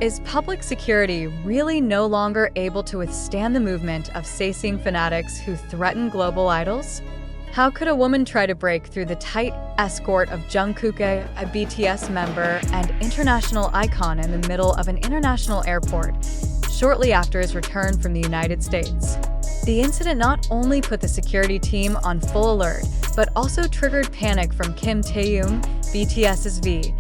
Is public security really no longer able to withstand the movement of Sasaeng fanatics who threaten global idols? How could a woman try to break through the tight escort of Jungkook, a BTS member and international icon, in the middle of an international airport shortly after his return from the United States? The incident not only put the security team on full alert, but also triggered panic from Kim Taehyung, BTS's V,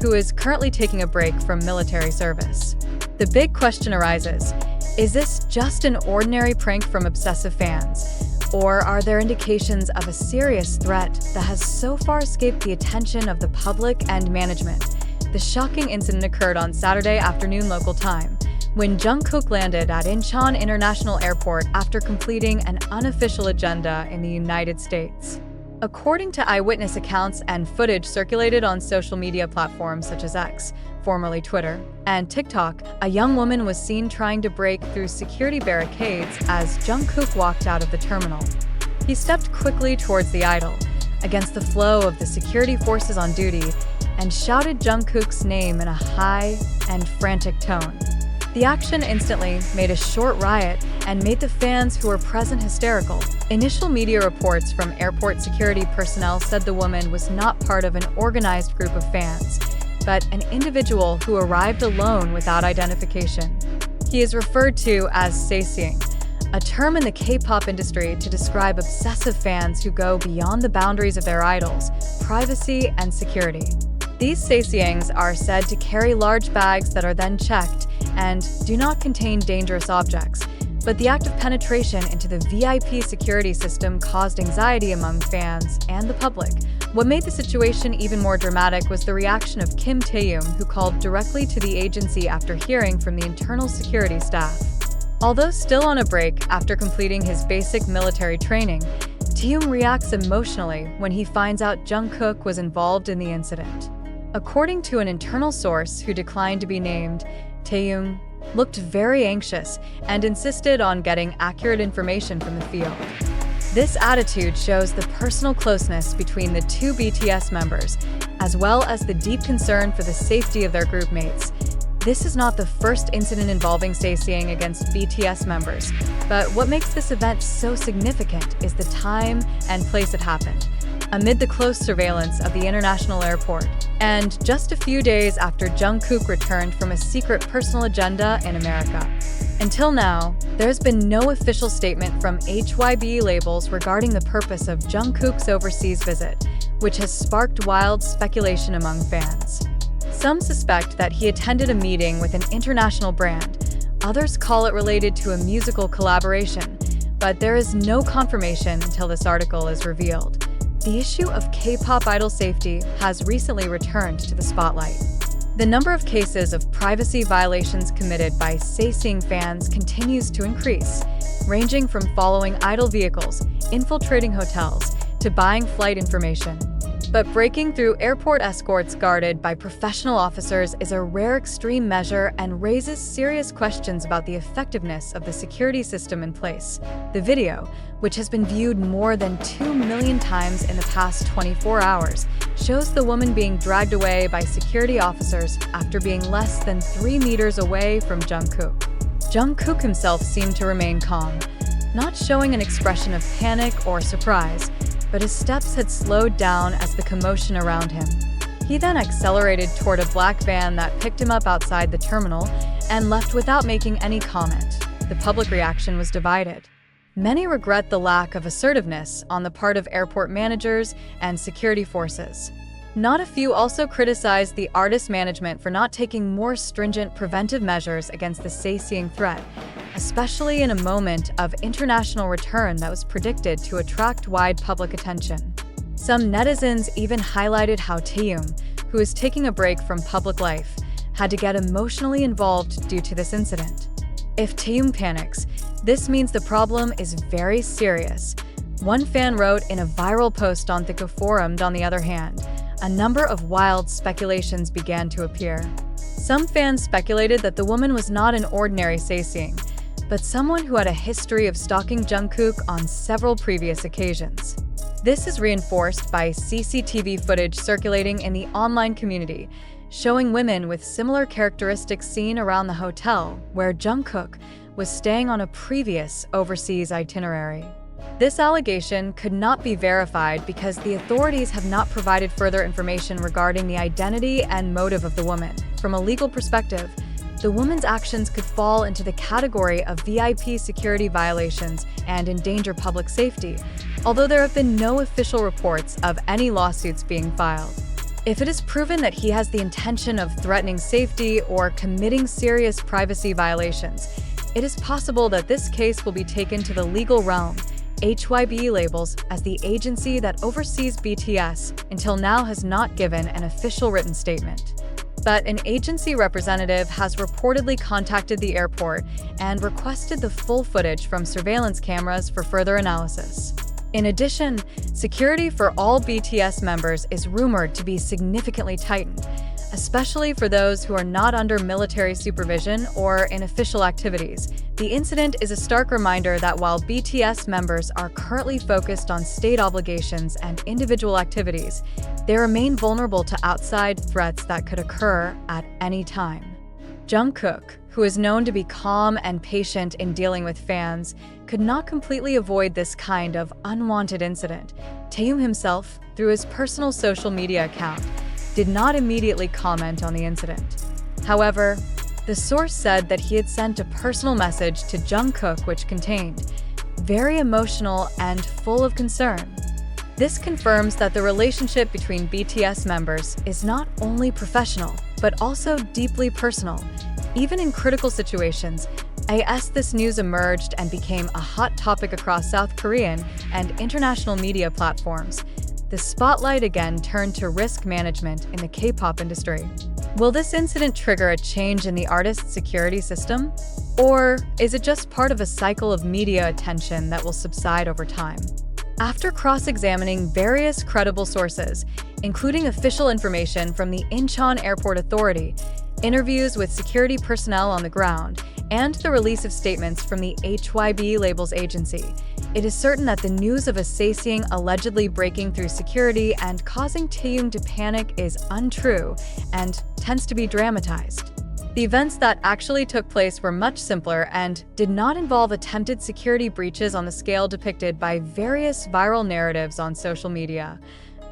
who is currently taking a break from military service. The big question arises, is this just an ordinary prank from obsessive fans? Or are there indications of a serious threat that has so far escaped the attention of the public and management? The shocking incident occurred on Saturday afternoon local time, when Jungkook landed at Incheon International Airport after completing an unofficial agenda in the United States. According to eyewitness accounts and footage circulated on social media platforms such as X, formerly Twitter, and TikTok, a young woman was seen trying to break through security barricades as Jungkook walked out of the terminal. He stepped quickly towards the idol, against the flow of the security forces on duty, and shouted Jungkook's name in a high and frantic tone. The action instantly made a short riot and made the fans who were present hysterical. Initial media reports from airport security personnel said the woman was not part of an organized group of fans, but an individual who arrived alone without identification. He is referred to as Sasaeng, a term in the K-pop industry to describe obsessive fans who go beyond the boundaries of their idols, privacy, and security. These Sasaengs are said to carry large bags that are then checked and do not contain dangerous objects, but the act of penetration into the VIP security system caused anxiety among fans and the public. What made the situation even more dramatic was the reaction of Kim Taehyung, who called directly to the agency after hearing from the internal security staff. Although still on a break after completing his basic military training, Taehyung reacts emotionally when he finds out Jungkook was involved in the incident. According to an internal source who declined to be named, Taehyung looked very anxious and insisted on getting accurate information from the field. This attitude shows the personal closeness between the two BTS members, as well as the deep concern for the safety of their group mates. This is not the first incident involving Sasaeng against BTS members, but what makes this event so significant is the time and place it happened, amid the close surveillance of the international airport, and just a few days after Jungkook returned from a secret personal agenda in America. Until now, there's been no official statement from hybe labels regarding the purpose of Jungkook's overseas visit, which has sparked wild speculation among fans. Some suspect that he attended a meeting with an international brand. Others call it related to a musical collaboration, but there is no confirmation until this article is revealed. The issue of K-pop idol safety has recently returned to the spotlight. The number of cases of privacy violations committed by Sasaeng fans continues to increase, ranging from following idol vehicles, infiltrating hotels, to buying flight information. But breaking through airport escorts guarded by professional officers is a rare extreme measure and raises serious questions about the effectiveness of the security system in place. The video, which has been viewed more than 2 million times in the past 24 hours, shows the woman being dragged away by security officers after being less than 3 meters away from Jungkook. Jungkook himself seemed to remain calm, not showing an expression of panic or surprise, but his steps had slowed down as the commotion around him. He then accelerated toward a black van that picked him up outside the terminal and left without making any comment. The public reaction was divided. Many regret the lack of assertiveness on the part of airport managers and security forces. Not a few also criticized the artist management for not taking more stringent preventive measures against the Sasaeng threat, especially in a moment of international return that was predicted to attract wide public attention. Some netizens even highlighted how Taehyung, who is taking a break from public life, had to get emotionally involved due to this incident. If Taehyung panics, this means the problem is very serious. One fan wrote in a viral post on the forum. On the other hand, a number of wild speculations began to appear. Some fans speculated that the woman was not an ordinary Sasaeng, but someone who had a history of stalking Jungkook on several previous occasions. This is reinforced by CCTV footage circulating in the online community, showing women with similar characteristics seen around the hotel where Jungkook was staying on a previous overseas itinerary. This allegation could not be verified because the authorities have not provided further information regarding the identity and motive of the woman. From a legal perspective, the woman's actions could fall into the category of VIP security violations and endanger public safety, although there have been no official reports of any lawsuits being filed. If it is proven that he has the intention of threatening safety or committing serious privacy violations, it is possible that this case will be taken to the legal realm. Hybe labels as the agency that oversees BTS until now has not given an official written statement. But an agency representative has reportedly contacted the airport and requested the full footage from surveillance cameras for further analysis. In addition, security for all BTS members is rumored to be significantly tightened, especially for those who are not under military supervision or in official activities. The incident is a stark reminder that while BTS members are currently focused on state obligations and individual activities, they remain vulnerable to outside threats that could occur at any time. Jungkook, who is known to be calm and patient in dealing with fans, could not completely avoid this kind of unwanted incident. Taehyung himself, through his personal social media account, did not immediately comment on the incident. However, the source said that he had sent a personal message to Jungkook which contained, "Very emotional and full of concern." This confirms that the relationship between BTS members is not only professional, but also deeply personal. Even in critical situations, as this news emerged and became a hot topic across South Korean and international media platforms, the spotlight again turned to risk management in the K-pop industry. Will this incident trigger a change in the artist's security system? Or is it just part of a cycle of media attention that will subside over time? After cross-examining various credible sources, including official information from the Incheon Airport Authority, interviews with security personnel on the ground, and the release of statements from the Hybe labels agency, it is certain that the news of a Sasaeng allegedly breaking through security and causing Taehyung to panic is untrue and tends to be dramatized. The events that actually took place were much simpler and did not involve attempted security breaches on the scale depicted by various viral narratives on social media.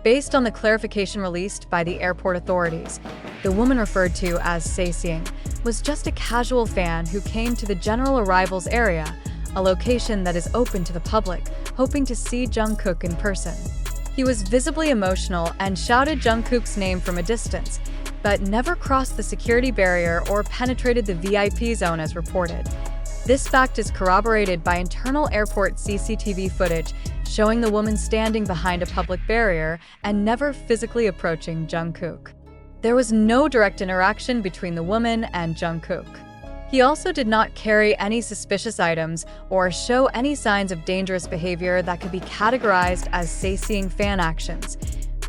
Based on the clarification released by the airport authorities, the woman referred to as Sasaeng was just a casual fan who came to the general arrivals area, a location that is open to the public, hoping to see Jungkook in person. He was visibly emotional and shouted Jungkook's name from a distance, but never crossed the security barrier or penetrated the VIP zone as reported. This fact is corroborated by internal airport CCTV footage showing the woman standing behind a public barrier and never physically approaching Jungkook. There was no direct interaction between the woman and Jungkook. He also did not carry any suspicious items or show any signs of dangerous behavior that could be categorized as Sasaeng fan actions.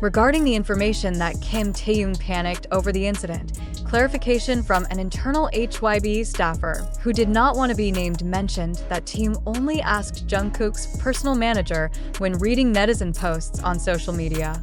Regarding the information that Kim Taehyung panicked over the incident, clarification from an internal Hybe staffer who did not want to be named mentioned that Taehyung only asked Jungkook's personal manager when reading netizen posts on social media.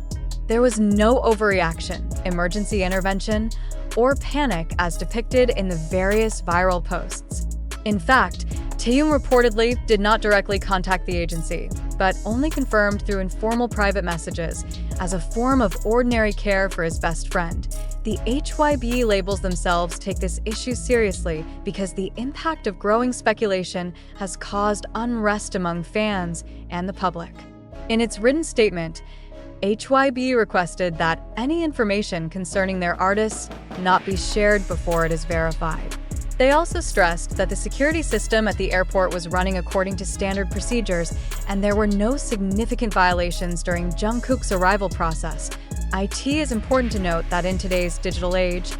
There was no overreaction, emergency intervention, or panic as depicted in the various viral posts. In fact, Taehyung reportedly did not directly contact the agency, but only confirmed through informal private messages as a form of ordinary care for his best friend. The Hybe labels themselves take this issue seriously because the impact of growing speculation has caused unrest among fans and the public. In its written statement, Hybe requested that any information concerning their artists not be shared before it is verified. They also stressed that the security system at the airport was running according to standard procedures and there were no significant violations during Jungkook's arrival process. It is important to note that in today's digital age,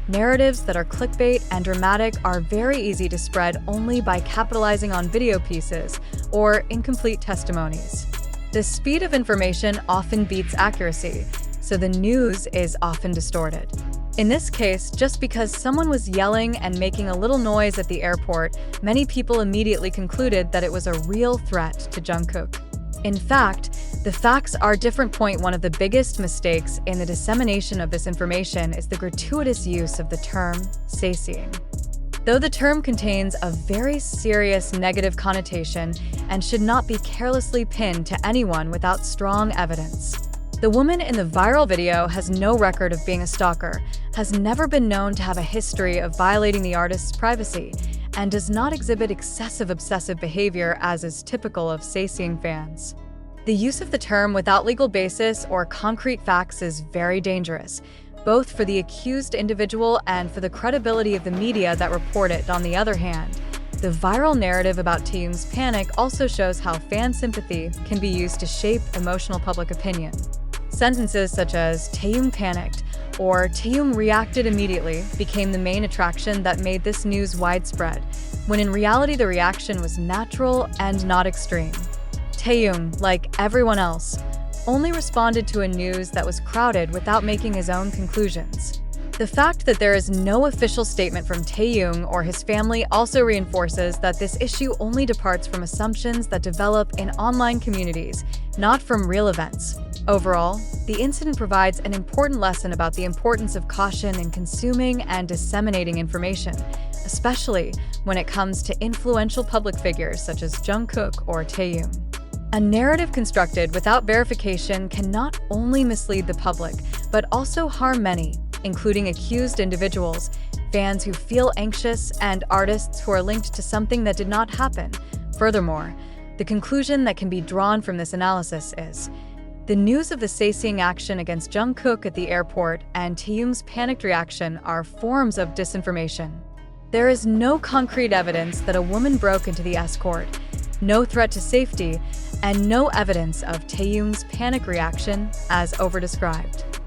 narratives that are clickbait and dramatic are very easy to spread only by capitalizing on video pieces or incomplete testimonies. The speed of information often beats accuracy, so the news is often distorted. In this case, just because someone was yelling and making a little noise at the airport, many people immediately concluded that it was a real threat to Jungkook. In fact, The facts are different. One of the biggest mistakes in the dissemination of this information is the gratuitous use of the term "sasaeng." Though the term contains a very serious negative connotation and should not be carelessly pinned to anyone without strong evidence. The woman in the viral video has no record of being a stalker, has never been known to have a history of violating the artist's privacy, and does not exhibit excessive obsessive behavior as is typical of sasaeng fans. The use of the term without legal basis or concrete facts is very dangerous, both for the accused individual and for the credibility of the media that report it. On the other hand, the viral narrative about Taehyung's panic also shows how fan sympathy can be used to shape emotional public opinion. Sentences such as "Taehyung panicked" or "Taehyung reacted immediately" became the main attraction that made this news widespread, when in reality the reaction was natural and not extreme. Taehyung, like everyone else, only responded to a news that was crowded without making his own conclusions. The fact that there is no official statement from Taehyung or his family also reinforces that this issue only departs from assumptions that develop in online communities, not from real events. Overall, the incident provides an important lesson about the importance of caution in consuming and disseminating information, especially when it comes to influential public figures such as Jungkook or Taehyung. A narrative constructed without verification can not only mislead the public, but also harm many, including accused individuals, fans who feel anxious, and artists who are linked to something that did not happen. Furthermore, the conclusion that can be drawn from this analysis is the news of the sasaeng action against Jungkook at the airport and Taehyung's panicked reaction are forms of disinformation. There is no concrete evidence that a woman broke into the escort, no threat to safety, and no evidence of Taehyung's panic reaction as overdescribed.